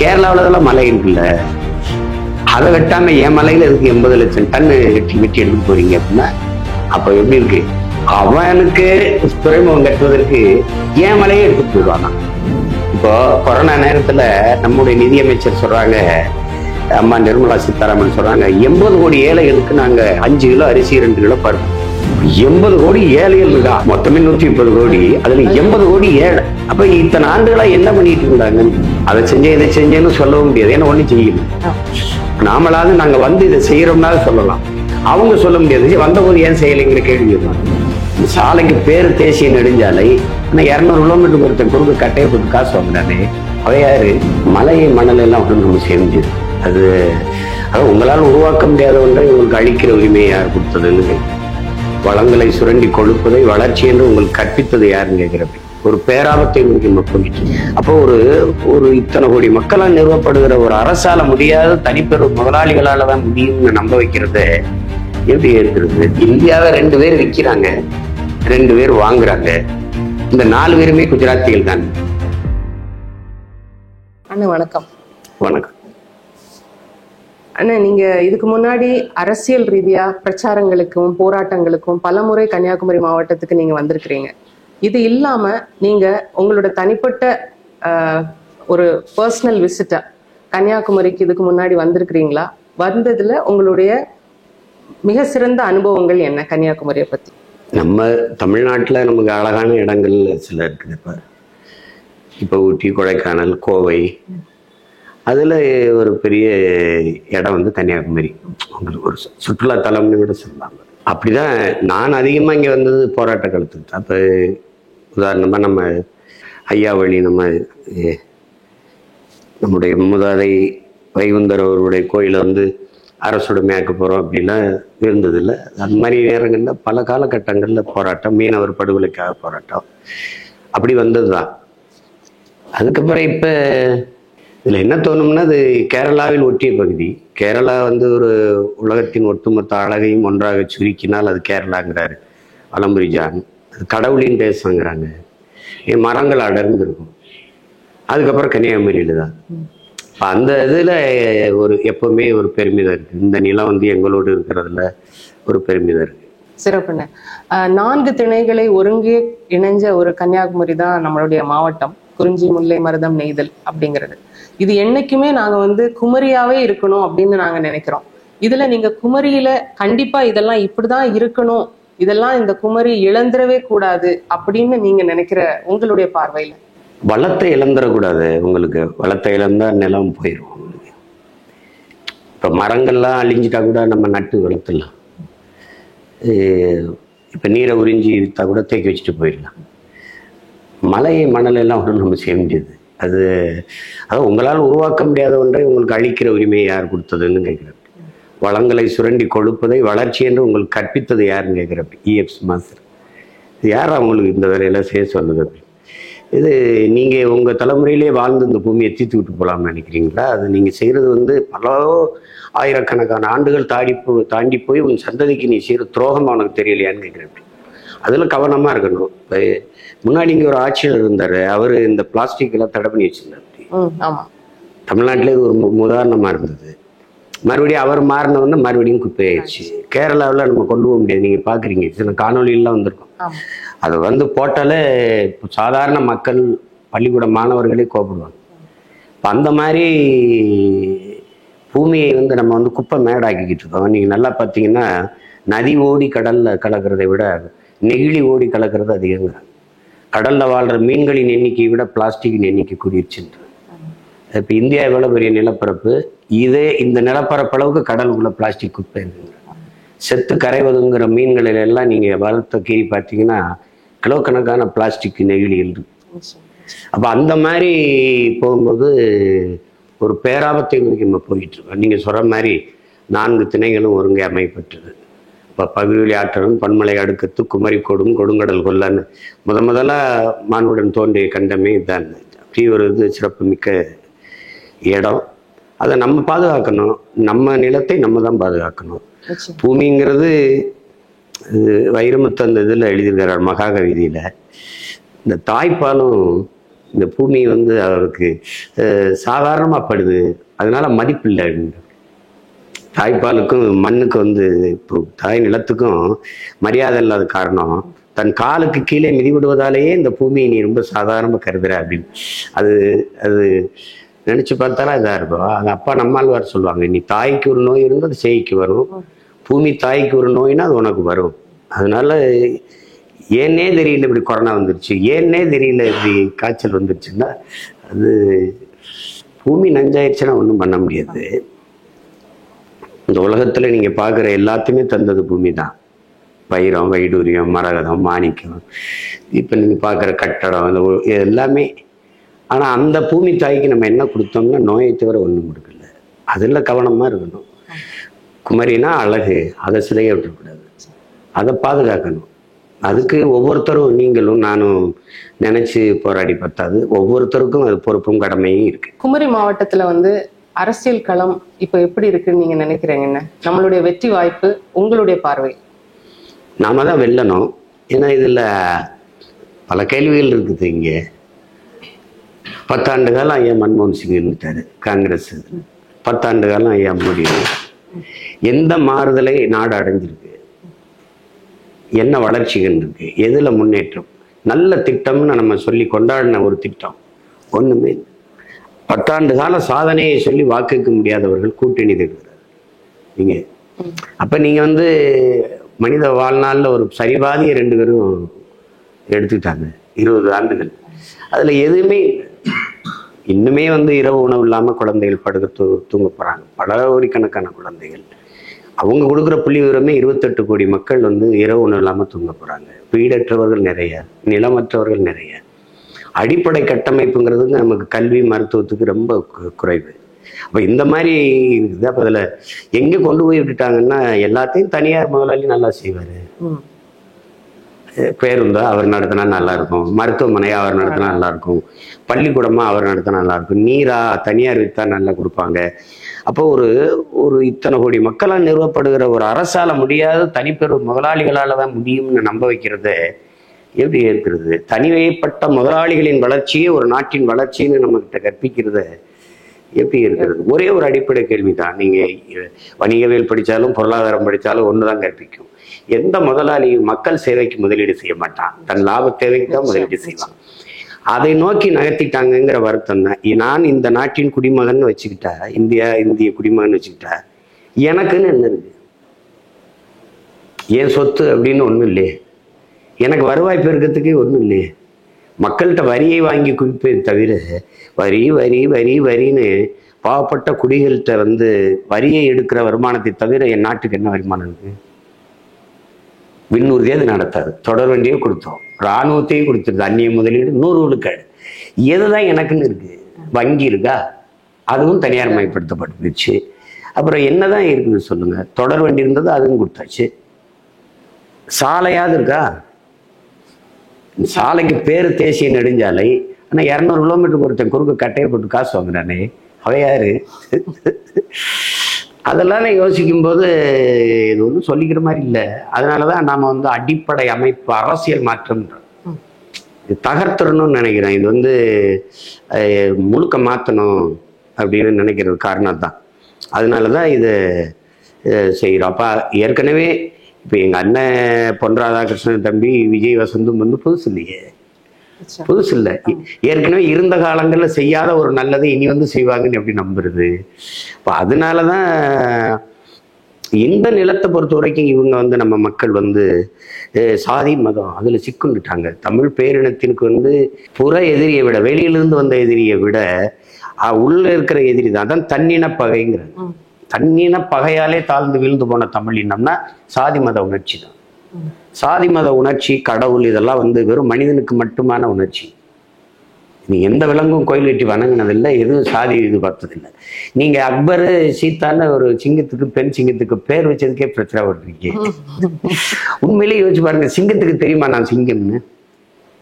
கேரளாவில் அதெல்லாம் மலை இருக்குல்ல, அதை வெட்டாம என் மலையில இருக்கு 80 லட்சம் டன் வெட்டி எடுத்து போறீங்க அப்படின்னா அப்ப எப்படி இருக்கு? அவனுக்கு துறைமுகம் கட்டுவதற்கு என் மலையை எடுத்துட்டு போயிடுவாங்க. இப்போ கொரோனா நேரத்துல நம்முடைய நிதியமைச்சர் சொல்றாங்க, அம்மா நிர்மலா சீதாராமன் சொல்றாங்க, 80 கோடி ஏழைகளுக்கு நாங்க 5 கிலோ அரிசி 2 கிலோ பருப்பு. 80 கோடி ஏழைகள் இருக்கா, மொத்தமே 130 கோடி, அதுல 80 கோடி ஏழை. அப்ப இத்தனை ஆண்டுகளா என்ன பண்ணிட்டு இருந்தாங்க? அதை செஞ்சேன் இதை செஞ்சேன்னு சொல்லவும் முடியாது, ஏன்னா ஒண்ணு செய்யணும். நாமளாவது நாங்க வந்து இதை செய்யறோம்னாலும் சொல்லலாம், அவங்க சொல்ல முடியாது. வந்த போது ஏன் செய்யலைங்கிற கேள்வி இருந்தாங்க. சாலைக்கு பேரு தேசிய நெடுஞ்சாலை, ஆனா 200 கிலோமீட்டர் ஒருத்தன் குறுக்கு கட்டையை போட்டு காசு வாங்குறானே, அவையாரு மலையை மணல் எல்லாம் வந்து நம்ம சேமிஞ்சது. அது உங்களால் உருவாக்க முடியாத ஒன்றை உங்களுக்கு அழிக்கிற உரிமையை யார் கொடுத்ததுன்னு, வளங்களை சுரண்டி கொழுப்பதை வளர்ச்சி என்று உங்களுக்கு கற்பித்தது யாருன்னு கேட்கிறப்ப ஒரு பேராபத்தை நோக்கி போயிட்டு. அப்போ ஒரு இத்தனை கோடி மக்களால் நிறுவப்படுகிற ஒரு அரசால முடியாத தனிப்பெரும் முதலாளிகளால தான் முடியும்னு நம்ப வைக்கிறத எப்படி ஏற்கிறது? இந்தியாவை 2 பேர் விற்கிறாங்க, 2 பேர் வாங்குறாங்க. இந்த 4 பேருமே குஜராத்திகள் தான். அண்ணா வணக்கம். வணக்கம் அண்ணா, நீங்க இதுக்கு முன்னாடி அரசியல் ரீதியா பிரச்சாரங்களுக்கும் போராட்டங்களுக்கும் பலமுறை கன்னியாகுமரி மாவட்டத்துக்கு நீங்க வந்திருக்கிறீங்க. இது இல்லாம நீங்க உங்களோட தனிப்பட்ட ஒரு பர்சனல் விசிட்டா கன்னியாகுமரிக்கு இதுக்கு முன்னாடி வந்திருக்கிறீங்களா? வந்ததுல உங்களுடைய மிக சிறந்த அனுபவங்கள் என்ன கன்னியாகுமரியை பத்தி? நம்ம தமிழ்நாட்டுல நமக்கு அழகான இடங்கள் சில இருக்குது. இப்போ ஊட்டி, கொடைக்கானல், கோவை, அதுல ஒரு பெரிய இடம் வந்து கன்னியாகுமரி. உங்களுக்கு ஒரு சுற்றுலா தலம்னு கூட சொல்லலாம். அப்படிதான் நான் அதிகமா இங்க வந்தது போராட்ட காலத்துக்கு. அப்ப உதாரணமா நம்ம ஐயா வழி நம்முடைய மூதாதை வைகுந்தர் அவருடைய கோயிலை வந்து அரசுடைமையாக்க போறோம் அப்படிலாம் இருந்தது இல்லை. அந்த மாதிரி நேரங்கள்ல பல காலகட்டங்கள்ல போராட்டம், மீனவர் படுகொலைக்காக போராட்டம் அப்படி வந்ததுதான். அதுக்கப்புறம் இப்ப இதுல என்ன தோணும்னா, அது கேரளாவில் ஒட்டிய பகுதி. கேரளா வந்து ஒரு உலகத்தின் ஒட்டுமொத்த அழகையும் ஒன்றாக சுருக்கினால் அது கேரளாங்கிறாரு வலம்புரி ஜான். அது கடவுளின் தேசங்கிறாங்க. என் மரங்கள் அடர்ந்து இருக்கும். அதுக்கப்புறம் கன்னியாகுமரியில தான். அந்த இதுல எப்பவுமே ஒரு பெருமிதம் இருக்கு. இந்த நிலம் வந்து எங்களோடு இருக்கிறதுல ஒரு பெருமிதம் இருக்கு. சிறப்புண்ண. 4 திணைகளை ஒருங்கே இணைஞ்ச ஒரு கன்னியாகுமரி தான் நம்மளுடைய மாவட்டம். குறிஞ்சி, முல்லை, மருதம், நெய்தல் அப்படிங்கிறது. இது என்னைக்குமே நாங்க வந்து குமரியாவே இருக்கணும் அப்படின்னு நாங்க நினைக்கிறோம். இதுல நீங்க குமரியில கண்டிப்பா இதெல்லாம் இப்படிதான் இருக்கணும், இதெல்லாம் இந்த குமரி இழந்துடவே கூடாது அப்படின்னு நீங்க நினைக்கிற உங்களுடைய பார்வையில? வளத்தை இழந்துடக்கூடாது. உங்களுக்கு வளத்தை இழந்தா நிலம் போயிடும். இப்ப மரங்கள்லாம் அழிஞ்சிட்டா கூட நம்ம நட்டு வளர்த்துடலாம். இப்ப நீரை உறிஞ்சி வித்தா கூட தேக்கி வச்சுட்டு போயிடலாம். மலை மணல் எல்லாம் ஒன்றும் நம்ம செய்ய முடியாது. அதாவது உங்களால் உருவாக்க முடியாத ஒன்றை உங்களுக்கு அழிக்கிற உரிமையை யார் கொடுத்ததுன்னு கேட்கிறப்ப, வளங்களை சுரண்டி கொழுப்பதை வளர்ச்சி என்று உங்களுக்கு கற்பித்தது யாருன்னு கேட்கிறப்ப EX மாஸ்டர். இது யார் அவங்களுக்கு இந்த வேலையெல்லாம் செய்ய சொல்லுது? அப்படி இது நீங்க உங்க தலைமுறையிலே வாழ்ந்து இந்த பூமியை தீர்த்து விட்டு போகலாம்னு நினைக்கிறீங்களா? அது நீங்க செய்யறது வந்து பல ஆயிரக்கணக்கான ஆண்டுகள் தாண்டி போய் உன் சந்ததிக்கு நீ செய்யற துரோகம் அவனுக்கு தெரியலையான்னு கேட்கிறப்ப அதுல கவனமா இருக்கணும். முன்னாடி இங்க ஒரு ஆட்சியர் இருந்தாரு, அவரு இந்த பிளாஸ்டிக் எல்லாம் தடை பண்ணி வச்சிருந்தாரு. தமிழ்நாட்டிலே இது ஒரு உதாரணமா இருந்தது. மறுபடியும் அவர் மாறினவொன்னு மறுபடியும் குப்பையாயிடுச்சு. கேரளாவில் நம்ம கொண்டு போக முடியாது. நீங்க பாக்குறீங்க, சில காணொலியெல்லாம் வந்திருக்கும். அது வந்து போட்டாலே சாதாரண மக்கள், பள்ளிக்கூட மாணவர்களே கோபப்படுவாங்க. அந்த மாதிரி பூமியை வந்து நம்ம வந்து குப்பை மேடாக்கிக்கிட்டு இருக்கோம். நீங்க நல்லா பார்த்தீங்கன்னா, நதி ஓடி கடல்ல கலக்கிறதை விட நெகிழி ஓடி கலக்கிறது அதிகங்க. கடல்ல வாழ்ற மீன்களின் எண்ணிக்கையை விட பிளாஸ்டிக்கின் எண்ணிக்கை கூடிருச்சுன்ற. இப்ப இந்தியா எவ்வளவு பெரிய நிலப்பரப்பு, இந்த நிலப்பரப்பளவுக்கு கடலுக்குள்ள பிளாஸ்டிக் குப்பை இருக்குங்க. செத்து கரைவதுங்கிற மீன்களில் எல்லாம் நீங்க வளர்த்த கீறி பார்த்தீங்கன்னா கிலோ கணக்கான பிளாஸ்டிக் நெகிழிகள் இருக்கு. அப்ப அந்த மாதிரி போகும்போது ஒரு பேராபத்தை நோக்கி நம்ம போயிட்டு இருக்கோம். நீங்க சொல்ற மாதிரி 4 திணைகளும் ஒருங்கே அமைப்பட்டது. இப்போ பகுதி ஆற்றலும் பன்மலை அடுக்கத்து குமரி கொடும் கொடுங்கடல் கொல்லன்னு முதல்ல மானுடன் தோன்றிய கண்டமே இதுதான். அப்படி ஒரு சிறப்பு மிக்க இடம். அதை நம்ம பாதுகாக்கணும். நம்ம நிலத்தை நம்ம தான் பாதுகாக்கணும். பூமிங்கிறது வைரமுத்து அந்த இதில் எழுதியிருக்கிறார் மகாகவிதியில, இந்த தாய்ப்பாலும் இந்த பூமி வந்து அவருக்கு சாதாரணமா படுது, அதனால மதிப்பு இல்லை. தாய்ப்பாலுக்கும் மண்ணுக்கு வந்து இப்போ தாய் நிலத்துக்கும் மரியாதை இல்லாத காரணம், தன் காலுக்கு கீழே மிதிவிடுவதாலேயே இந்த பூமியை நீ ரொம்ப சாதாரணமா கருதுற அப்படின்னு. அது அது நினைச்சு பார்த்தாலும் இதா இருக்கும். அது அப்பா நம்மாழ்வார் சொல்லுவாங்க, நீ தாய்க்கு ஒரு நோய் இருந்து அது சேய்க்கு வரும், பூமி தாய்க்கு ஒரு நோய்னா அது உனக்கு வரும். அதனால ஏன்னே தெரியல இப்படி கொரோனா வந்துருச்சு, ஏன்னே தெரியல இப்படி காய்ச்சல் வந்துருச்சுன்னா அது பூமி நஞ்சாயிடுச்சுன்னா ஒன்றும் பண்ண முடியாது. இந்த உலகத்துல நீங்க பார்க்குற எல்லாத்தையுமே தந்தது பூமி தான். வைரம், வைடூரியம், மரகதம், மாணிக்கம், இப்ப நீங்க பார்க்குற கட்டடம், எல்லாமே. ஆனா அந்த பூமி தாய்க்கு நம்ம என்ன கொடுத்தோம்னா நோயை தவிர ஒன்றும் கொடுக்கல. அதுல கவனமா இருக்கணும். குமரினா அழகு, அதை சிலைய விட்டுக்கூடாது, அதை பாதுகாக்கணும். அதுக்கு ஒவ்வொருத்தரும், நீங்களும் நானும் நினைச்சு போராடி பார்த்தாது, ஒவ்வொருத்தருக்கும் அது பொறுப்பும் கடமையும் இருக்கு. குமரி மாவட்டத்துல வந்து அரசியல் களம் இப்ப எப்படி இருக்குன்னு நீங்க நினைக்கிறீங்க? நம்மளுடைய வெற்றி வாய்ப்பு உங்களுடைய பார்வை? நாம தான் வெல்லணும். ஏன்னா இதுல பல கேள்விகள் இருக்குது. இங்க 10 ஆண்டு காலம் ஐயா மன்மோகன் சிங் இருந்துட்டாரு காங்கிரஸ், 10 ஆண்டு காலம் ஐயா மோடி. எந்த மாறுதலை நாடு அடைஞ்சிருக்கு, என்ன வளர்ச்சிகள் இருக்கு, எதுல முன்னேற்றம், நல்ல திட்டம்னு நம்ம சொல்லி கொண்டாடின ஒரு திட்டம் ஒண்ணுமே இல்லை. 10 ஆண்டு கால சாதனையை சொல்லி வாக்குக்க முடியாதவர்கள் கூட்டணி தேடுகிறார். நீங்க அப்ப நீங்க வந்து மனித வாழ்நாள்ல ஒரு சரிபாதி 2 பேரும் எடுத்துக்கிட்டாங்க 20 ஆண்டுகள். அதுல எதுவுமே இன்னுமே வந்து இரவு உணவு இல்லாம குழந்தைகள் படுக்க தூங்க போறாங்க, பல கோடிக்கணக்கான குழந்தைகள். அவங்க கொடுக்குற புள்ளி விவரமே 28 கோடி மக்கள் வந்து இரவு உணவு இல்லாம தூங்க போறாங்க. வீடற்றவர்கள் நிறைய, நிலமற்றவர்கள் நிறைய. அடிப்படை கட்டமைப்புங்கிறது நமக்கு கல்வி, மருத்துவத்துக்கு ரொம்ப குறைவு. அப்ப இந்த மாதிரி இருக்குது. அப்ப அதுல எங்க கொண்டு போய் விட்டுட்டாங்கன்னா, எல்லாத்தையும் தனியார் முதலாளி நல்லா செய்வாரு. பேருந்தா அவர் நடத்தினா நல்லா இருக்கும், மருத்துவமனையா அவர் நடத்தினா நல்லா இருக்கும், பள்ளிக்கூடமா அவர் நடத்தினா நல்லா இருக்கும், நீரா தனியார் வித்தா நல்லா கொடுப்பாங்க. அப்போ ஒரு இத்தனை கோடி மக்களால் நிறுவப்படுகிற ஒரு அரசால முடியாத தனிப்பெரும் முதலாளிகளால தான் முடியும்னு நம்ப வைக்கிறத எப்படி ஏற்கிறது? தனிமைப்பட்ட முதலாளிகளின் வளர்ச்சியே ஒரு நாட்டின் வளர்ச்சின்னு நம்ம கிட்ட கற்பிக்கிறத எப்படி இருக்கிறது? ஒரே ஒரு அடிப்படை கேள்விதான். நீங்க வணிகவியல் படிச்சாலும் பொருளாதாரம் படிச்சாலும் ஒண்ணுதான் கற்பிக்கும். எந்த முதலாளியும் மக்கள் சேவைக்கு முதலீடு செய்ய மாட்டான், தன் லாப தேவைக்கு தான் முதலீடு செய்வான். அதை நோக்கி நகர்த்திட்டாங்கிற வருத்தம் தான். நான் இந்த நாட்டின் குடிமகன் வச்சுக்கிட்டா, இந்திய குடிமகன் வச்சுக்கிட்டா எனக்குன்னு என்ன இருக்கு? ஏன் சொத்து அப்படின்னு ஒண்ணும் இல்லையே, எனக்கு வருவாய் பெருக்கத்துக்கே ஒண்ணும் இல்லையே. மக்கள்கிட்ட வரியை வாங்கி குவிப்பே தவிர வரி வரி வரி வரின்னு பாவப்பட்ட குடிகள்கிட்ட வந்து வரியை எடுக்கிற வருமானத்தை தவிர என் நாட்டுக்கு என்ன வருமானம் இருக்கு? விண்ணூர்தியே அது நடத்தாது, தொடர் வண்டியே கொடுத்தோம், இராணுவத்தையும் கொடுத்துருது, அந்நிய முதலீடு 100 விழுக்காடு. எதுதான் எனக்குன்னு இருக்கு? வங்கி இருக்கா? அதுவும் தனியார் மயப்படுத்தப்பட்டுருச்சு. அப்புறம் என்னதான் இருக்குது சொல்லுங்க? தொடர் வண்டி இருந்தது, அதுவும் கொடுத்தாச்சு. சாலையாவது இருக்கா? சாலைக்கு பேரு தேசிய நெடுஞ்சாலை, ஆனா 200 கிலோமீட்டருக்கு ஒருத்தன் குறுக்க கட்டையை போட்டு காசு வாங்குறானே, அவையாரு? அதெல்லாம் யோசிக்கும் போது இது ஒன்றும் சொல்லிக்கிற மாதிரி இல்லை. அதனாலதான் நாம வந்து அடிப்படை அமைப்பு அரசியல் மாற்றம் இது தகர்த்துறணும்னு நினைக்கிறேன். இது வந்து முழுக்க மாற்றணும் அப்படின்னு நினைக்கிறது காரணம் தான். அதனாலதான் இதை செய்கிறோம். அப்ப ஏற்கனவே இப்ப எங்க அண்ணன் பொன் ராதாகிருஷ்ணன் தம்பி விஜய் வசந்தும் வந்து புதுசு இல்லையே, புதுசு இல்லை. ஏற்கனவே இருந்த காலங்கள்ல செய்யாத ஒரு நல்லதை இனி வந்து செய்வாங்கன்னு எப்படி நம்புறது? இப்போ அதனாலதான் இந்த நிலத்தை பொறுத்த வரைக்கும் இவங்க வந்து நம்ம மக்கள் வந்து சாதி மதம் அதுல சிக்குண்டுட்டாங்க. தமிழ் பேரினத்திற்கு வந்து புற எதிரியை விட, வெளியிலிருந்து வந்த எதிரியை விட உள்ள இருக்கிற எதிரி தான். அதான் தன்னின பகைங்கிறது. தன்னின பகையாலே தாழ்ந்து வீழ்ந்து போன தமிழ் இனம்னா சாதி மத உணர்ச்சி தான். சாதி மத உணர்ச்சி, கடவுள், இதெல்லாம் வந்து வெறும் மனிதனுக்கு மட்டுமான உணர்ச்சி. நீ எந்த விலங்கும் கோயில் கட்டி வணங்கினதில்லை, எதுவும் சாதி இது பார்த்ததில்லை. நீங்க அக்பர் சீத்தான்னு ஒரு சிங்கத்துக்கு, பெண் சிங்கத்துக்கு பேர் வச்சதுக்கே பிரச்சனை வருவீங்க. உண்மையிலேயே யோசிச்சு பாருங்க, சிங்கத்துக்கு தெரியுமா நான் சிங்கம்னு?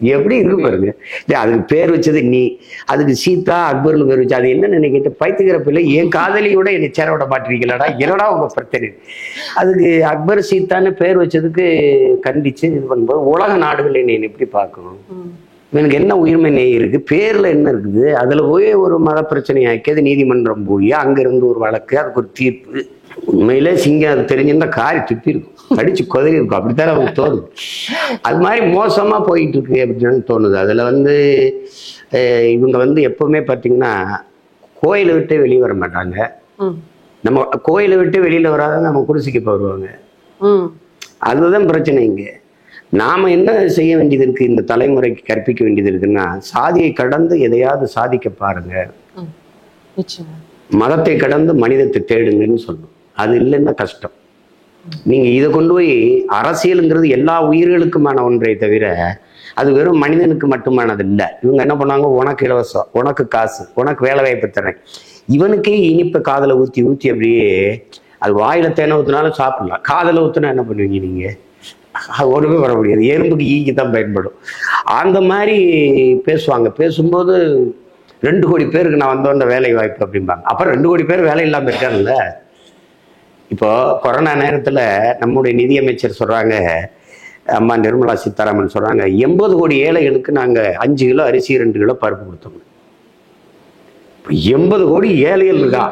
எப்படி இருக்கு பாருங்க. அதுக்கு பேர் வச்சது நீ, அதுக்கு சீதா அக்பர்னு பேர் வச்சு அது என்ன நினைக்கிட்டு பைத்துக்கிற பிள்ளை என் காதலியோட என்னை சேர விட மாட்டீங்களாடா, என்னடா உங்க பிரச்சனை? அதுக்கு அக்பர் சீதான்னு பேர் வச்சதுக்கு கண்டிச்சு இது பண்ணும்போது உலக நாடுகள் என்னை எப்படி பார்க்கணும்? இவனுக்கு என்ன உரிமை நெய் இருக்கு, பேர்ல என்ன இருக்குது, அதுல போய் ஒரு மத பிரச்சனையாக்கி அது நீதிமன்றம் போய் அங்கிருந்து ஒரு வழக்கு, அதுக்கு ஒரு தீர்ப்பு. உண்மையிலே சிங்கம் அது தெரிஞ்சிருந்தா காரி துப்பி இருக்கும், கடிச்சு கொதறி இருக்கும். அப்படித்தான் அவங்களுக்கு தோணுது. அது மாதிரி மோசமா போயிட்டு இருக்கு அப்படின்னு தோணுது. அதுல இவங்க எப்பவுமே பாத்தீங்கன்னா கோயிலை விட்டு வெளியே வர மாட்டாங்க. நம்ம கோயிலை விட்டு வெளியில வராத நம்ம குடிசைக்கு வருவாங்க. அதுதான் பிரச்சனை. இங்க நாம என்ன செய்ய வேண்டியது இருக்கு, இந்த தலைமுறைக்கு கற்பிக்க வேண்டியது இருக்குன்னா, சாதியை கடந்து எதையாவது சாதிக்க பாருங்க, மதத்தை கடந்து மனிதத்தை தேடுங்கன்னு சொல்லணும். அது இல்லைன்னா கஷ்டம். நீங்க இதை கொண்டு போய் அரசியலுங்கிறது எல்லா உயிர்களுக்குமான ஒன்றை தவிர அது வெறும் மனிதனுக்கு மட்டுமானது இல்லை. இவங்க என்ன பண்ணாங்க, உனக்கு இலவசம், உனக்கு காசு, உனக்கு வேலை வாய்ப்பு தரேன், இவனுக்கே இனிப்ப காதலை ஊத்தி ஊத்தி அப்படியே அது வாயில தேனை ஊத்தினாலும் சாப்பிடலாம். காதலை ஊத்துனா என்ன பண்ணுவீங்க நீங்க? ஒன்றுமே வர முடியாது. எறும்புக்கு ஈக்கு தான் பயன்படும். அந்த மாதிரி பேசுவாங்க. பேசும்போது 2 கோடி பேருக்கு நான் வந்தோன்ற வேலை வாய்ப்பு அப்படிம்பாங்க. அப்புறம் 2 கோடி பேர் வேலை இல்லாமல் இருக்காங்கல்ல. இப்போ கொரோனா நேரத்துல நம்முடைய நிதியமைச்சர் சொல்றாங்க, அம்மா நிர்மலா சீதாராமன் சொல்றாங்க, 80 கோடி ஏழைகளுக்கு நாங்க 5 கிலோ அரிசி 2 கிலோ பருப்பு கொடுத்தோம். 80 கோடி ஏழைகள் இருக்கா,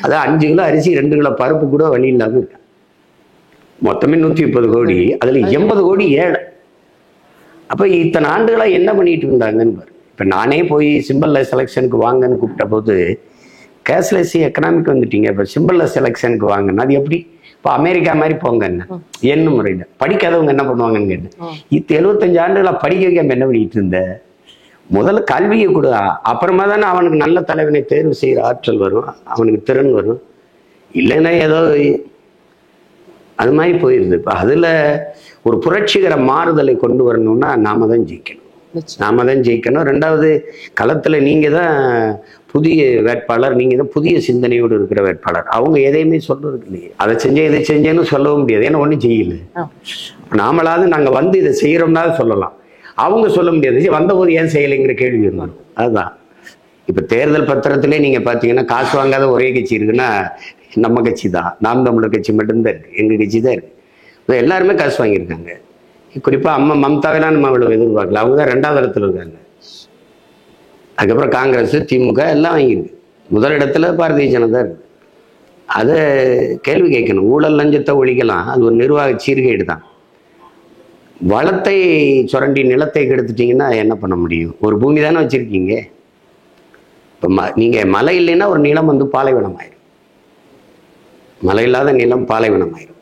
அதான் 5 கிலோ அரிசி 2 கிலோ பருப்பு கூட வழி இல்லாம இருக்கா. மொத்தமே 130 கோடி, அதுல 80 கோடி ஏழை. அப்ப இத்தனை ஆண்டுகளா என்ன பண்ணிட்டு இருந்தாங்கன்னு பாரு. இப்ப நானே போய் சிம்பிள் செலெக்ஷனுக்கு வாங்கன்னு கூப்பிட்ட போது, கேஷ்லெஸ் எக்கனாமிக் வந்துட்டீங்க, இப்ப சிம்பிள் செலெக்ஷனுக்கு வாங்கன்னு, அது எப்படி? இப்போ அமெரிக்கா மாதிரி போங்க என்ன முறையில் படிக்காதவங்க என்ன பண்ணுவாங்கன்னு கேட்டேன். 75 ஆண்டுகளா படிக்க வைக்காம என்ன பண்ணிட்டு இருந்த? முதல்ல கல்வியை கொடு, அப்புறமா தானே அவனுக்கு நல்ல தலைவனை தேர்வு செய்கிற ஆற்றல் வரும், அவனுக்கு திறன் வரும். இல்லைன்னா ஏதோ அது மாதிரி போயிருது. இப்போ அதுல ஒரு புரட்சிகர மாறுதலை கொண்டு வரணும்னா நாம தான் ஜெயிக்கணும். ரெண்டாவது, களத்துல நீங்க தான் புதிய வேட்பாளர், நீங்க தான் புதிய சிந்தனையோடு இருக்கிற வேட்பாளர். அவங்க எதையுமே சொல்றது இல்லையே, அதை செஞ்சேன் இதை செஞ்சேன்னு சொல்லவும் முடியாது, ஏன்னா ஒன்றும் செய்யல. நாமளாவது நாங்க இதை செய்யறோம்னா சொல்லலாம், அவங்க சொல்ல முடியாது. வந்தபோது ஏன் செய்யலைங்கிற கேள்வி இருந்தாலும் அதுதான். இப்ப தேர்தல் பத்திரத்திலே நீங்க பாத்தீங்கன்னா காசு வாங்காத ஒரே கட்சி இருக்குன்னா நம்ம கட்சி தான், நாம் தமிழர் கட்சி மட்டும்தான் இருக்கு, எங்க கட்சி தான் இருக்கு. எல்லாருமே காசு வாங்கியிருக்காங்க. குறிப்பா அம்மா மம்தாவெல்லாம் நம்ம அவ்வளவு எதிர்பார்க்கல, அவங்க தான் 2வது இடத்துல இருக்காங்க. அதுக்கப்புறம் காங்கிரஸ், திமுக எல்லாம் வாங்கியிருக்கு. முதல் இடத்துல பாரதிய ஜனதா இருக்கு. அதை கேள்வி கேட்கணும். ஊழல் லஞ்சத்தை ஒழிக்கலாம், அது ஒரு நிர்வாக சீர்கேடு தான். வளத்தை சுரண்டி நிலத்தை கெடுத்துட்டீங்கன்னா என்ன பண்ண முடியும்? ஒரு பூமி தானே வச்சிருக்கீங்க. இப்போ நீங்க மழை இல்லைன்னா ஒரு நிலம் பாலைவனம் ஆயிரும், மழை இல்லாத நிலம் பாலைவனம் ஆயிரும்.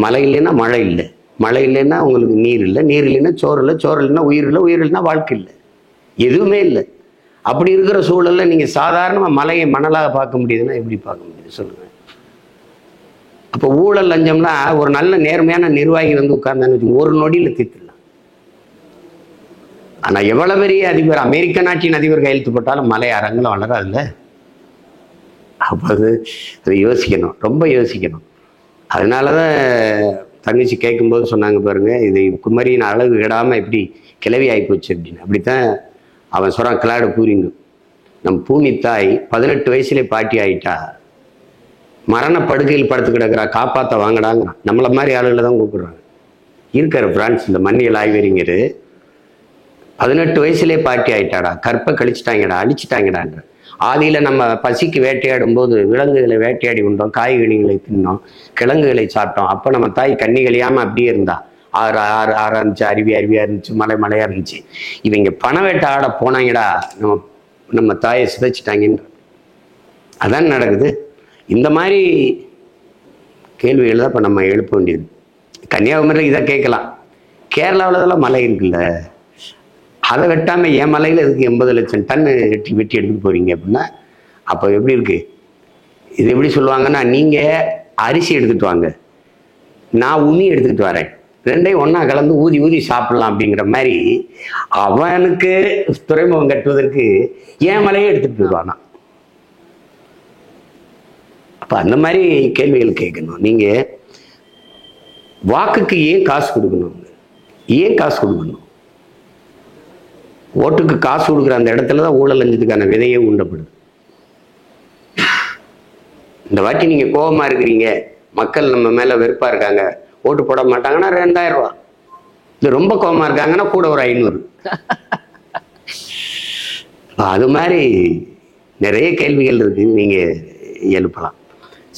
மழை இல்லைன்னா மழை இல்லை, மழை இல்லைன்னா உங்களுக்கு நீர் இல்லை, நீர் இல்லைன்னா சோறு இல்லை, சோறு இல்லைன்னா உயிர் இல்லை, உயிர் இல்லைன்னா வாழ்க்கை இல்லை, எதுவுமே இல்லை. அப்படி இருக்கிற சூழல்ல நீங்க சாதாரணமா மலையை மணலாக பார்க்க முடியுதுன்னா எப்படி பார்க்க முடியுது சொல்லுங்க? அப்போ ஊழல் லஞ்சம்னா ஒரு நல்ல நேர்மையான நிர்வாகி உட்கார்ந்தான்னு ஒரு நொடியில தீர்த்துடலாம். ஆனா எவ்வளவு பெரிய அதிபர், அமெரிக்க நாட்டின் அதிபர் கையெழுத்து போட்டாலும் மலை அரங்கலம் வளராதுல்ல. அப்போ அதை யோசிக்கணும், ரொம்ப யோசிக்கணும். அதனாலதான் தங்கச்சி கேட்கும்போது சொன்னாங்க பாருங்க, இது குமரியின் அழகு விடாம எப்படி கிளவி ஆகிப்போச்சு அப்படின்னு. அப்படித்தான் அவன் சொல்றான், கிளாடு பூரிங்க, நம் பூமி தாய் 18 வயசுல பாட்டி ஆயிட்டா, மரண படுக்கையில் படுத்து கிடக்குறா, காப்பாற்ற வாங்கடாங்கிறான். நம்மள மாதிரி ஆளுகளை தான் கூப்பிடுறாங்க. இருக்காரு பிரான்ஸ்ல மண்ணியல் ஆய்வறிஞர், 18 வயசுலேயே பாட்டி ஆயிட்டாடா, கற்பை கழிச்சுட்டாங்கடா, அழிச்சுட்டாங்கடான்ற. ஆதியில நம்ம பசிக்கு வேட்டையாடும் போது விலங்குகளை வேட்டையாடி உண்டோம், காய்கனிகளை தின்னோம், கிழங்குகளை சாப்பிட்டோம். அப்ப நம்ம தாய் கண்ணி கழியாம அப்படியே இருந்தா, ஆறா இருந்துச்சு, அருவியா இருந்துச்சு, மலையா இருந்துச்சு. இவங்க பண வேட்டை ஆட போனாங்கடா, நம்ம தாயை சிதைச்சிட்டாங்கன்ற. அதான் நடக்குது. இந்த மாதிரி கேள்விகள் தான் இப்ப நம்ம எழுப்ப வேண்டியது. கன்னியாகுமரியில் இதை கேட்கலாம், கேரளாவில் இதெல்லாம் மலை இருக்குல்ல, அதை வெட்டாம என் மலையில இதுக்கு 80 லட்சம் டன் வெட்டி எடுத்துட்டு போறீங்க அப்படின்னா அப்ப எப்படி இருக்கு? இது எப்படி சொல்லுவாங்கன்னா, நீங்க அரிசி எடுத்துட்டு வாங்க, நான் உமி எடுத்துட்டு வரேன், ரெண்டையும் ஒன்னா கலந்து ஊதி சாப்பிடலாம் அப்படிங்கிற மாதிரி அவனுக்கு துறைமுகம் கட்டுவதற்கு என் மலையை எடுத்துட்டு போயிடுவானா. அப்ப அந்த மாதிரி கேள்விகள் கேட்கணும். நீங்க வாக்குக்கு ஏன் காசு கொடுக்கணும்? ஏன் காசு கொடுக்கணும்? ஓட்டுக்கு காசு கொடுக்குற அந்த இடத்துலதான் ஊழல் லஞ்சத்துக்கான விதையே உண்டப்படுது. இந்த வாட்டி நீங்க கோபமா இருக்கிறீங்க, மக்கள் நம்ம மேல வெறுப்பா இருக்காங்க, ஓட்டு போட மாட்டாங்கன்னா 2000 ரூபா இது ரொம்ப கோபமா இருக்காங்கன்னா கூட ஒரு 500. அது மாதிரி நிறைய கேள்விகள் இருக்கு, நீங்க எழுப்பலாம்.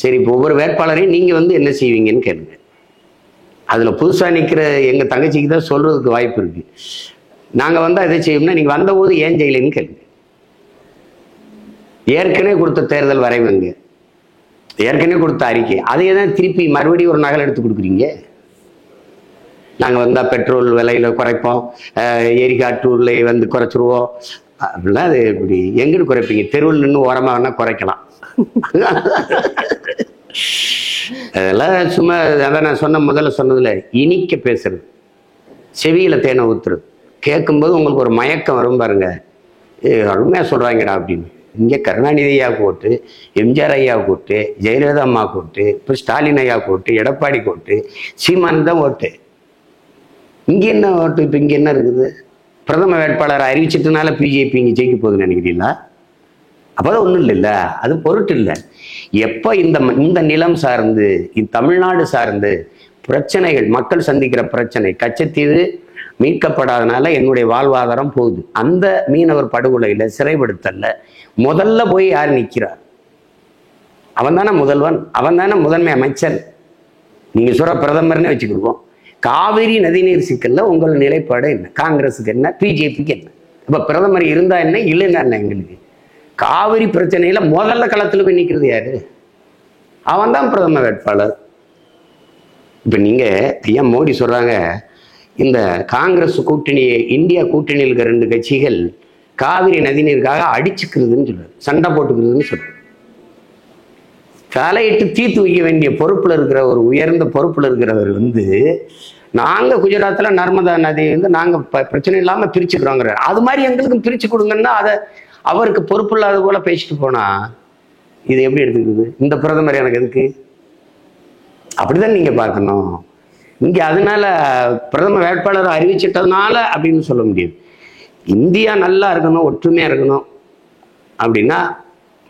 சரி, இப்போ ஒவ்வொரு வேட்பாளரையும் நீங்க வந்து என்ன செய்வீங்கன்னு கேளுங்க. அதுல புதுசா நிக்கிற எங்க தங்கச்சிக்கு தான் சொல்றதுக்கு வாய்ப்பு இருக்கு. நாங்க வந்து அதை செய்வோம்னா நீங்க வந்த போது ஏன் செய்யலைன்னு கேளுங்க. ஏற்கனவே கொடுத்த தேர்தல் வரைவுங்க, ஏற்கனவே கொடுத்த அறிக்கை, அதையே தான் திருப்பி மறுபடியும் ஒரு நகல் எடுத்து கொடுக்குறீங்க. நாங்க வந்தா பெட்ரோல் விலையில குறைப்போம், எரிகாட்டூர்ல வந்து குறைச்சிருவோம் அப்படிலாம். அது இப்படி எங்கிட்டு குறைப்பீங்க? தெருவில் நின்று ஓரமா வேணா குறைக்கலாம். அதெல்லாம் சும்மா, அதான் நான் முதல்ல சொன்னதுல இனிக்க பேசுறது, செவியில தேனை ஊத்துறது, கேட்கும்போது உங்களுக்கு ஒரு மயக்கம் வரும் பாருங்க. அருமையா சொல்றாங்கடா அப்படின்னு. இங்க கருணாநிதி ஐயா கூட்டு, எம்ஜிஆர் ஐயா கூட்டு, ஜெயலலிதா அம்மா கூட்டு, இப்போ ஸ்டாலின் ஐயா கூட்டு, எடப்பாடி கூட்டு, சீமான் தான் ஓட்டு. இங்க என்ன ஓட்டு? இப்ப இங்க என்ன இருக்குது? பிரதம வேட்பாளரை அறிவிச்சிட்டனால பிஜேபி இங்க ஜெயிக்க போகுதுன்னு நினைக்கிறீங்களா? அப்பதான் ஒண்ணும் இல்லைல்ல, அது பொருட்டு இல்லை. எப்ப இந்த நிலம் சார்ந்து, தமிழ்நாடு சார்ந்து பிரச்சனைகள், மக்கள் சந்திக்கிற பிரச்சனை, கச்சத்தீவு மீட்கப்படாதனால என்னுடைய வாழ்வாதாரம் போகுது, அந்த மீனவர் படுகொலையில சிறைப்படுத்தல முதல்ல போய் யார் நிற்கிறார்? அவன் தானே முதல்வன், அவன் தானே முதன்மை அமைச்சர். நீங்க சொல்ற பிரதமர்னு வச்சுக்கிடுவோம். காவிரி நதிநீர் சிக்கல்ல உங்கள் நிலைப்பாடு என்ன? காங்கிரஸுக்கு என்ன, பிஜேபிக்கு என்ன? இப்ப பிரதமர் இருந்தா என்ன, இல்லைன்னா என்ன? எங்களுக்கு காவிரி பிரச்சனையில முதல்ல களத்துல போய் நிக்கிறது யாரு? அவன் தான் பிரதம வேட்பாளர். இப்ப நீங்க ஐயா மோடி சொல்றாங்க, இந்த காங்கிரஸ் கூட்டணி, இந்தியா கூட்டணியில் இருக்க 2 கட்சிகள் காவிரி நதிநீருக்காக அடிச்சுக்கிறதுன்னு சொல்றாரு, சண்டை போட்டுக்கிறதுன்னு சொல்றாரு. தலையிட்டு தீர்த்து வைக்க வேண்டிய பொறுப்புல இருக்கிற, ஒரு உயர்ந்த பொறுப்புல இருக்கிறவர் வந்து, நாங்க குஜராத்ல நர்மதா நதி வந்து நாங்க பிரச்சனை இல்லாம பிரிச்சுக்கிறோங்கிறார். அது மாதிரி எங்களுக்கும் பிரிச்சு கொடுங்கன்னா அதை அவருக்கு பொறுப்பு இல்லாத போல பேசிட்டு போனா இது எப்படி எடுத்துக்கிறது? இந்த பிரதமர் எனக்கு எதுக்கு? அப்படிதான் நீங்க பார்க்கணும். இங்க அதனால பிரதம வேட்பாளர் அறிவிச்சிட்டதுனால அப்படின்னு சொல்ல முடியாது. இந்தியா நல்லா இருக்கணும், ஒற்றுமையா இருக்கணும் அப்படின்னா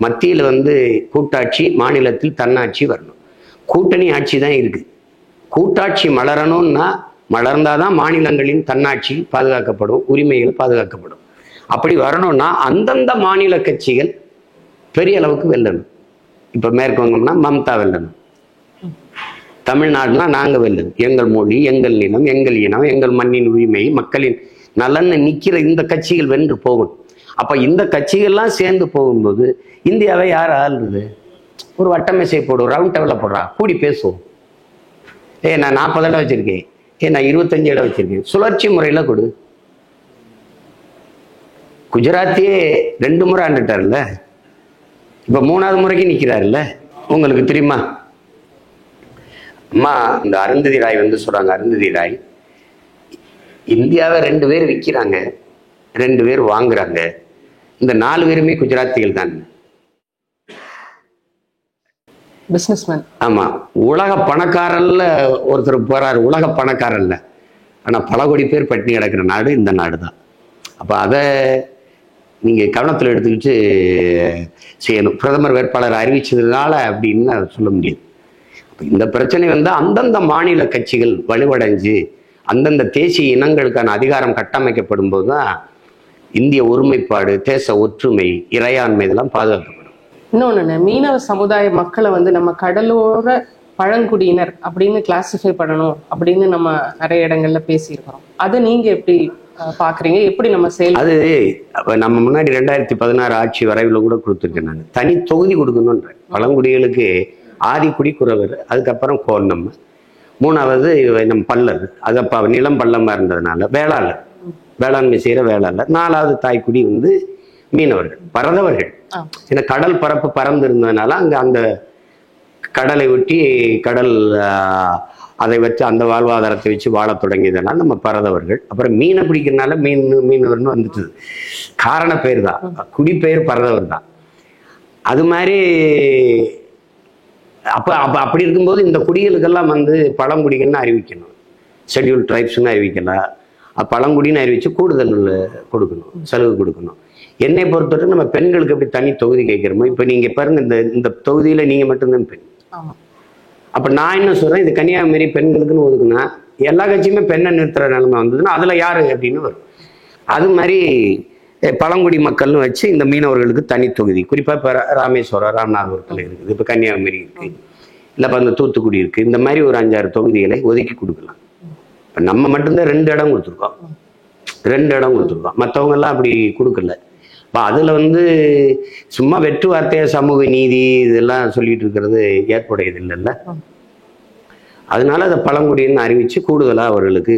மத்தியில் வந்து கூட்டாட்சி, மாநிலத்தில் தன்னாட்சி வரணும். கூட்டணி ஆட்சி தான் இருக்கு. கூட்டாட்சி மலரணும்னா மலர்ந்தாதான் மாநிலங்களின் தன்னாட்சி பாதுகாக்கப்படும், உரிமைகள் பாதுகாக்கப்படும். அப்படி வரணும்னா அந்தந்த மாநில கட்சிகள் பெரிய அளவுக்கு வெல்லணும். இப்ப மேற்கு வங்கம்னா மம்தா வெல்லணும், தமிழ்நாடுனா நாங்க வெல்லணும். எங்கள் மொழி, எங்கள் நிலம், எங்கள் இனம், எங்கள் மண்ணின் உரிமை, மக்களின் நலன் நிக்கிற இந்த கட்சிகள் வென்று போகணும். அப்ப இந்த கட்சிகள்லாம் சேர்ந்து போகும்போது இந்தியாவை யார் ஆளுறது? ஒரு வட்டமேசை போடும், ரவுண்ட் டேபிள போடுறா, கூடி பேசுவோம். நான் 40 இடம் வச்சிருக்கேன், நான் 25 இடம் வச்சிருக்கேன், சுழற்சி முறையில கொடு. குஜராத்தியே 2 முறை ஆண்டுட்டார்ல, இப்ப 3வது முறைக்கு நிக்கிறாருல்ல. உங்களுக்கு தெரியுமா அம்மா, இந்த அருந்ததி ராய் வந்து சொல்றாங்க, அருந்ததி ராய் இந்தியாவை 2 பேர் விற்கிறாங்க, 2 பேர் வாங்குறாங்க, இந்த 4 பேருமே குஜராத்திகள் தான். பிசினஸ்மேன். ஆமா, உலக பணக்காரர்ல ஒருத்தர் போறாரு, உலக பணக்காரர்ல. ஆனா பல கோடி பேர் பட்டினி கிடக்கிற நாடு இந்த நாடு தான். அப்ப அதை நீங்க கவனத்தில் எடுத்துக்கிட்டு செய்யணும். பிரதமர் வேட்பாளர் அறிவிச்சதுனால அப்படின்னு சொல்ல முடியாது. இந்த பிரச்சனை வந்து அந்தந்த மாநில கட்சிகள் வலுவடைஞ்சு அந்தந்த தேசிய இனங்களுக்கான அதிகாரம் கட்டமைக்கப்படும் போதுதான் இந்திய ஒருமைப்பாடு, தேச ஒற்றுமை, இறையாண்மை இதெல்லாம் பாதுகாக்கப்படும். இன்னொன்னு, மீனவ சமுதாய மக்களை வந்து நம்ம கடலோர பழங்குடியினர் அப்படின்னு கிளாசிஃபை பண்ணணும் அப்படின்னு நம்ம நிறைய இடங்கள்ல பேசியிருக்கிறோம். அதை நீங்க எப்படி பாக்குறீங்க? எப்படி நம்ம செயல்? அது நம்ம முன்னாடி 2016 ஆட்சி வரைவுல கூட கொடுத்துருக்கேன். நான் தனி தொகுதி கொடுக்கணும்ன்ற பழங்குடிகளுக்கு ஆதிக்குடி, குறவர், அதுக்கப்புறம் கோலம், 3வது நம்ம பல்லர், அது அப்ப நிலம் பள்ளமா இருந்ததுனால வேளாளர், வேளாண்மை செய்யற வேளாளர், 4வது தாய்க்குடி வந்து மீனவர்கள், பறந்தவர்கள். ஏன்னா கடல் பரப்பு பறந்து இருந்ததுனால அங்க அந்த கடலை ஒட்டி கடல் அதை வச்சு அந்த வாழ்வாதாரத்தை வச்சு வாழ தொடங்கியதுனால நம்ம பறந்தவர்கள். அப்புறம் மீனை பிடிக்கிறதுனால மீனவர்னு வந்துட்டு காரண பேர் தான், குடிப்பெயர் பறந்தவர் தான். அது மாதிரி அப்படி இருக்கும்போது இந்த குடிகளுக்கெல்லாம் வந்து பழங்குடிகள்னு அறிவிக்கணும், ஷெட்யூல் ட்ரைப்ஸ்ன்னு அறிவிக்கலாம், பழங்குடின்னு அறிவிச்சு கூடுதல் கொடுக்கணும், சலுகை கொடுக்கணும். என்னை பொறுத்தவரை நம்ம பெண்களுக்கு எப்படி தனி தொகுதி கேட்கிறோமோ, இப்ப நீங்க பாருங்க, இந்த தொகுதியில நீங்க மட்டும்தான் பெண். அப்ப நான் என்ன சொல்றேன், இது கன்னியாகுமரி பெண்களுக்குன்னு ஒதுக்குனா எல்லா கட்சியுமே பெண்ணை நிறுத்துற நிலைமை வந்ததுன்னா அதுல யாரு அப்படின்னு வரும். அது மாதிரி பழங்குடி மக்கள்னு வச்சு இந்த மீனவர்களுக்கு தனி தொகுதி, குறிப்பா இப்ப ராமேஸ்வரம், ராமநாதபுரத்துல இருக்குது, இப்ப கன்னியாகுமரி இருக்கு, இல்ல இப்ப அந்த தூத்துக்குடி இருக்கு. இந்த மாதிரி ஒரு 5-6 தொகுதிகளை ஒதுக்கி கொடுக்கலாம். இப்ப நம்ம மட்டும்தான் 2 இடம் கொடுத்துருக்கோம், 2 இடம் கொடுத்துருக்கோம். மற்றவங்க எல்லாம் அப்படி கொடுக்கல. இப்போ அதுல சும்மா வெற்று வார்த்தையா சமூக நீதி இதெல்லாம் சொல்லிட்டு இருக்கிறது ஏற்புடையது இல்லைல்ல. அதனால அதை பழங்குடின்னு அறிவிச்சு கூடுதலா அவர்களுக்கு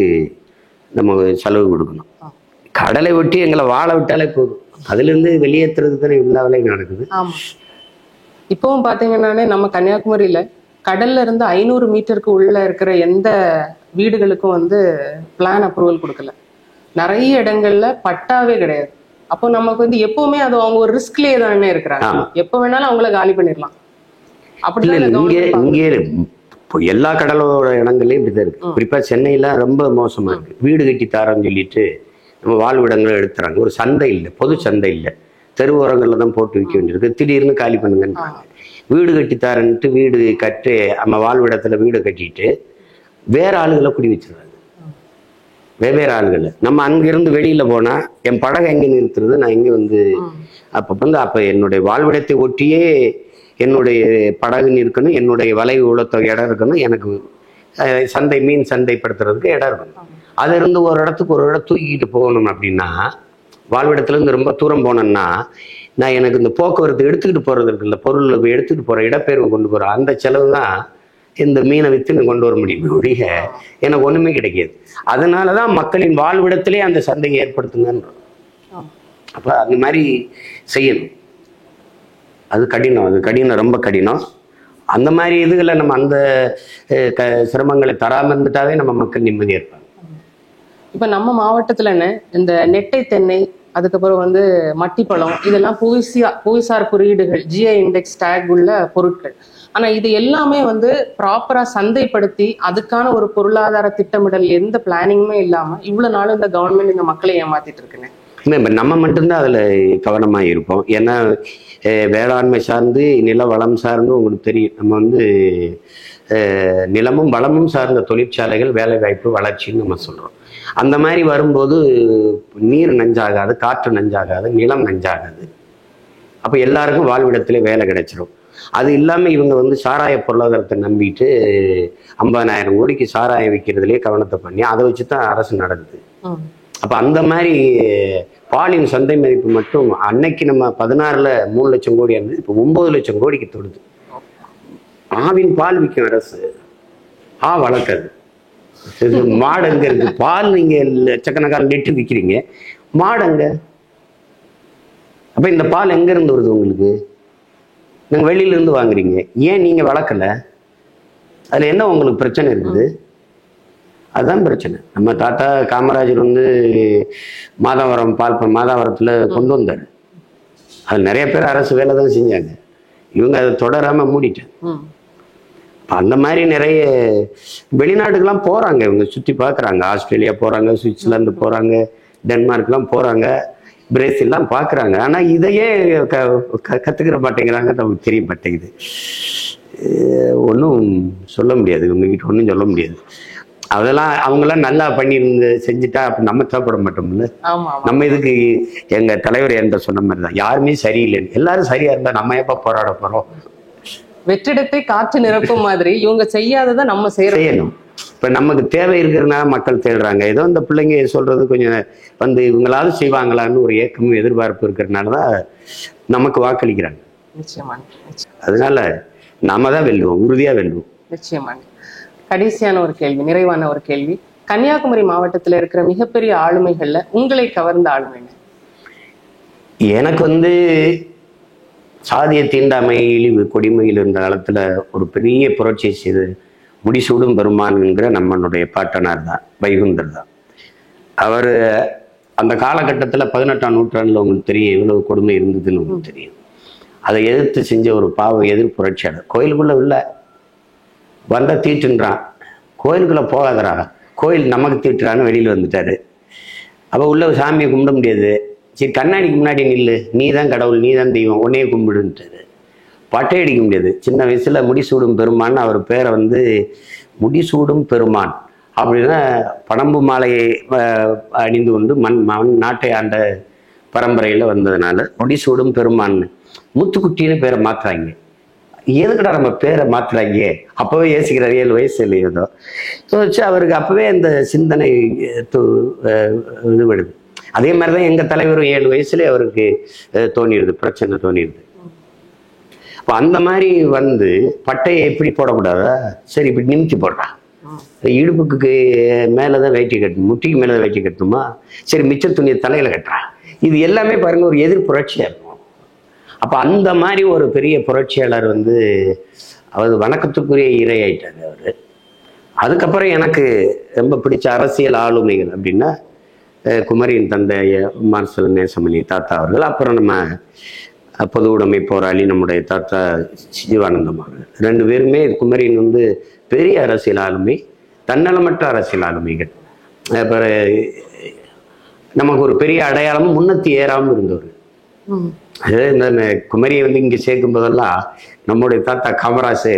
நம்ம செலவு கொடுக்கணும். கடலை ஒட்டி எங்களை வாழ விட்டாலே போதும், அதுல இருந்து வெளியேற்றுறது தானே எல்லா வேலையும் நடக்குது. ஆமா, இப்பவும் பாத்தீங்கன்னா நம்ம கன்னியாகுமரியில கடல்ல இருந்து 500 மீட்டருக்கு உள்ள இருக்கிற எந்த வீடுகளுக்கும் பிளான் அப்ரூவல் கொடுக்கல. நிறைய இடங்கள்ல பட்டாவே கிடையாது. அப்போ நமக்கு எப்பவுமே அது அவங்க ஒரு ரிஸ்க்லயே தானே இருக்கிறாங்க. எப்ப வேணாலும் அவங்கள காலி பண்ணிடலாம். அப்படி இங்கே எல்லா கடலோர இடங்கள்லயும் இப்படிதான் இருக்கு. குறிப்பா சென்னையில ரொம்ப மோசமா இருக்கு. வீடு கட்டி தாரன்னு சொல்லிட்டு நம்ம வாழ்விடங்களை எடுத்துறாங்க. ஒரு சந்தை இல்லை, பொது சந்தை இல்லை, தெருவோரங்கள்ல தான் போட்டு விற்க வேண்டியிருக்கு. திடீர்னு காலி பண்ணுங்கன்றாங்க. வீடு கட்டித்தாரன்ட்டு வீடு கட்டு நம்ம வாழ்விடத்துல வீடு கட்டிட்டு வேற ஆளுகளை குடி வச்சிருக்காங்க, வெவ்வேறு ஆளுகளை. நம்ம அங்கிருந்து வெளியில போனா என் படகை எங்க நிறுத்துறது, நான் எங்க அப்ப என்னுடைய வாழ்விடத்தை ஒட்டியே என்னுடைய படகு இருக்கணும், என்னுடைய வலை உலத்த இடம் இருக்கணும், எனக்கு சந்தை மீன் சந்தைப்படுத்துறதுக்கு இடம் இருக்கணும். அது இருந்து ஒரு இடத்துக்கு ஒரு இடம் தூக்கிட்டு போகணும் அப்படின்னா, வாழ்விடத்துல இருந்து ரொம்ப தூரம் போனேன்னா நான் எனக்கு இந்த போக்குவரத்து எடுத்துக்கிட்டு போறது இருக்குல்ல, பொருள் எடுத்துட்டு போற இடப்பெயர்வு கொண்டு போற அந்த செலவு தான் இந்த மீனை வித்து கொண்டு வர முடியும். ஒழிய எனக்கு ஒண்ணுமே கிடைக்காது. அதனாலதான் மக்களின் வாழ்விடத்திலே அந்த சந்தையை ஏற்படுத்துங்கன்றோம். அப்ப அந்த மாதிரி செய்யணும். அது கடினம், அது கடினம், ரொம்ப கடினம். அந்த மாதிரி இதுகளை நம்ம அந்த சிரமங்களை தராம இருந்துட்டாவே நம்ம மக்கள் நிம்மதியா இருப்பாங்க. இப்ப நம்ம மாவட்டத்துல இந்த நெட்டை தென்னை, அதுக்கப்புறம் மட்டிப்பழம், இதெல்லாம் புவிசார் குறியீடுகள், GI இண்டெக்ஸ் டேக் உள்ள பொருட்கள். ஆனா இது எல்லாமே ப்ராப்பரா சந்தைப்படுத்தி அதுக்கான ஒரு பொருளாதார திட்டமிடல் எந்த பிளானிங்குமே இல்லாம இவ்வளவு நாள் இந்த கவர்மெண்ட் இந்த மக்களை ஏமாத்திட்டு இருக்குன்னு. நம்ம மட்டும்தான் அதுல கவனமா இருப்போம். ஏன்னா வேளாண்மை சார்ந்து, நில வளம் சார்ந்து உங்களுக்கு தெரியும், நம்ம நிலமும் வளமும் சார்ந்த தொழிற்சாலைகள், வேலை வாய்ப்பு, வளர்ச்சின்னு நம்ம சொல்றோம். அந்த மாதிரி வரும்போது நீர் நஞ்சாகாது, காற்று நஞ்சாகாது, நிலம் நஞ்சாகாது. அப்ப எல்லாருக்கும் வாழ்விடத்திலே வேலை கிடைச்சிடும். அது இல்லாம இவங்க சாராய பொருளாதாரத்தை நம்பிட்டு 50,000 கோடிக்கு சாராயம் விற்கிறதுலேயே கவனத்தை பண்ணி அதை வச்சுதான் அரசு நடக்குது. அப்ப அந்த மாதிரி பாலின் சந்தை மதிப்பு மட்டும் அன்னைக்கு நம்ம 16ல் 3 லட்சம் கோடி இருந்தது, இப்ப 9 லட்சம் கோடிக்கு தொடுது. ஆவின் பால் விற்கும் அரசு, வளர்க்காது. மாடு எங்க இருக்கு? பால் நீங்க லட்சக்கணக்கான லிட்டர் விற்கிறீங்க, மாடு எங்க? அப்ப இந்த பால் எங்க இருந்து வருது உங்களுக்கு? நீங்க வெளியில இருந்து வாங்குறீங்க, ஏன் நீங்க வளர்க்கல? அதுல என்ன உங்களுக்கு பிரச்சனை இருக்குது? அதுதான் பிரச்சனை. நம்ம தாத்தா காமராஜர் மாதாவரம் பால் மாதாவரத்துல கொண்டு வந்தாரு. அது நிறைய பேர் அரசு வேலை தான் செஞ்சாங்க. இவங்க அதை தொடராம மூடிட்டாங்க. அந்த மாதிரி நிறைய வெளிநாட்டுக்கெல்லாம் போறாங்க, இவங்க சுற்றி பார்க்குறாங்க. ஆஸ்திரேலியா போறாங்க, சுவிட்சர்லாந்து போறாங்க, டென்மார்க்லாம் போறாங்க, பிரேசில்லாம் பார்க்குறாங்க. ஆனா இதையே கத்துக்கிற மாட்டேங்கிறாங்க, நமக்கு தெரிய மாட்டேங்குது. ஒன்றும் சொல்ல முடியாது, இவங்ககிட்ட ஒன்றும் சொல்ல முடியாது. அதெல்லாம் அவங்கெல்லாம் நல்லா பண்ணியிருந்து செஞ்சுட்டா அப்ப நம்ம தேவைப்பட மாட்டோம்ல. நம்ம இதுக்கு எங்க தலைவர் என்ற சொன்ன மாதிரி தான், யாருமே சரியில்லைன்னு. எல்லாரும் சரியா இருந்தா நம்ம எப்ப போராட போறோம்? வெற்றிடத்தை காற்று நிரப்பும் மாதிரி இவங்க செய்யாததை நம்ம செய்யணும். இப்ப நமக்கு தேவை இருக்கிறதுனால மக்கள் தேடுறாங்க. ஏதோ இந்த பிள்ளைங்க சொல்றது கொஞ்சம் இவங்களாவது செய்வாங்களான்னு ஒரு ஏக்கமும் எதிர்பார்ப்பு இருக்கிறதுனாலதான் நமக்கு வாக்களிக்கிறாங்க. அதனால நாம தான் வெல்லுவோம், உறுதியா வெல்லுவோம். நிச்சயமாக. கடைசியான ஒரு கேள்வி, நிறைவான ஒரு கேள்வி. கன்னியாகுமரி மாவட்டத்துல இருக்கிற மிகப்பெரிய ஆளுமைகள்ல உங்களை கவர்ந்த ஆளுமை? எனக்கு சாதிய தீண்டாமை, இழிவு, கொடுமையில் இருந்த காலத்துல ஒரு பெரிய புரட்சி செய்து முடிசூடும் பெருமான் என்கிற நம்மளுடைய பாட்டனார் தான், வைகுந்தர் தான். அவர் அந்த காலகட்டத்துல 18ஆம் நூற்றாண்டுல உங்களுக்கு தெரியும் எவ்வளவு கொடுமை இருந்ததுன்னு உங்களுக்கு தெரியும். அதை எதிர்த்து செஞ்ச ஒரு எதிர் புரட்சியாளர். கோயிலுக்குள்ள உள்ள வந்த தீட்டுன்றான், கோயிலுக்குள்ள போகாதரா, கோயில் நமக்கு தீட்டுறான்னு வெளியில வந்துட்டாரு. அப்ப உள்ள சாமியை கும்பிட முடியாது. சரி, கண்ணாடிக்கு முன்னாடி நில்லு, நீ தான் கடவுள், நீ தான் தெய்வம், உன்னையே கும்பிடுன்ட்டாரு. பட்டை அடிக்க முடியாது. சின்ன வயசுல முடிசூடும் பெருமான் அவர் பேரை முடிசூடும் பெருமான் அப்படின்னா பனம்பு மாலையை அணிந்து கொண்டு நாட்டை ஆண்ட பரம்பரையில் வந்ததுனால முடிசூடும் பெருமான் முத்துக்குட்டின்னு பேரை மாத்துறாங்க. எதுக்குடா நம்ம பேரை மாத்துறாங்க? அப்பவே யோசிக்கிறார், 7 வயசு இல்லையோ. ஸோ வச்சு அவருக்கு அப்பவே அந்த சிந்தனை இதுபடுது. அதே மாதிரிதான் எங்க தலைவரும் 7 வயசுல அவருக்கு தோணிடுது, பிரச்சனை தோணிடுது. அப்போ அந்த மாதிரி வந்து பட்டையை எப்படி போடக்கூடாதா? சரி இப்படி நிமித்தி போடுறான். இடுப்புக்கு மேலதான் வேட்டி கட்டணும், முட்டிக்கு மேலதான் வேட்டி கட்டணுமா? சரி மிச்ச துணியை தலையில கட்டுறான். இது எல்லாமே பாருங்க ஒரு எதிர் புரட்சியா இருக்கும். அப்ப அந்த மாதிரி ஒரு பெரிய புரட்சியாளர் வந்து அவர் வணக்கத்துக்குரிய இரையாயிட்டாரு அவரு. அதுக்கப்புறம் எனக்கு ரொம்ப பிடிச்ச அரசியல் ஆளுமைகள் அப்படின்னா குமரியின் தந்தை மார்சல் நேசமணி தாத்தா அவர்கள், அப்புறம் நம்ம பொது உடைமை போராளி நம்முடைய தாத்தா ஜீவானந்தம் அவர்கள். 2 பேருமே குமரியின் வந்து பெரிய அரசியல் ஆளுமை, தன்னலமற்ற அரசியல் ஆளுமைகள். அப்புறம் நமக்கு ஒரு பெரிய அடையாளமும் முன்னத்தி ஏறாமல் இருந்தவர். அது இந்த குமரியை வந்து இங்கே சேர்க்கும் போதெல்லாம் நம்முடைய தாத்தா காமராசு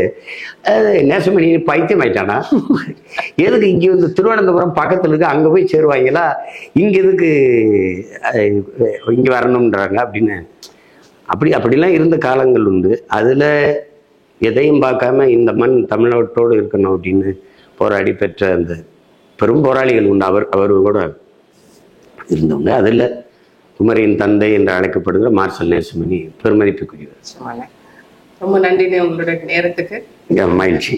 நேசமணி பைத்தியம் ஆயிட்டானா, எதுக்கு இங்கே வந்து திருவனந்தபுரம் பக்கத்தில் இருக்கு, அங்கே போய் சேருவாங்களா, இங்கே எதுக்கு இங்கே வரணுன்றாங்க அப்படின்னு. அப்படிலாம் இருந்த காலங்கள் உண்டு. அதில் எதையும் பார்க்காம இந்த மண் தமிழ்நாட்டோடு இருக்கணும் அப்படின்னு போராடி பெற்ற அந்த பெரும் போராளிகள் உண்டு. அவர் கூட இருந்தவங்க. அதில் குமரியின் தந்தை என்று அழைக்கப்படுகிற மார்சல் நேசமணி பெருமதிப்புக்குரியவர். ரொம்ப நன்றி உங்களுடைய நேரத்துக்கு. மகிழ்ச்சி.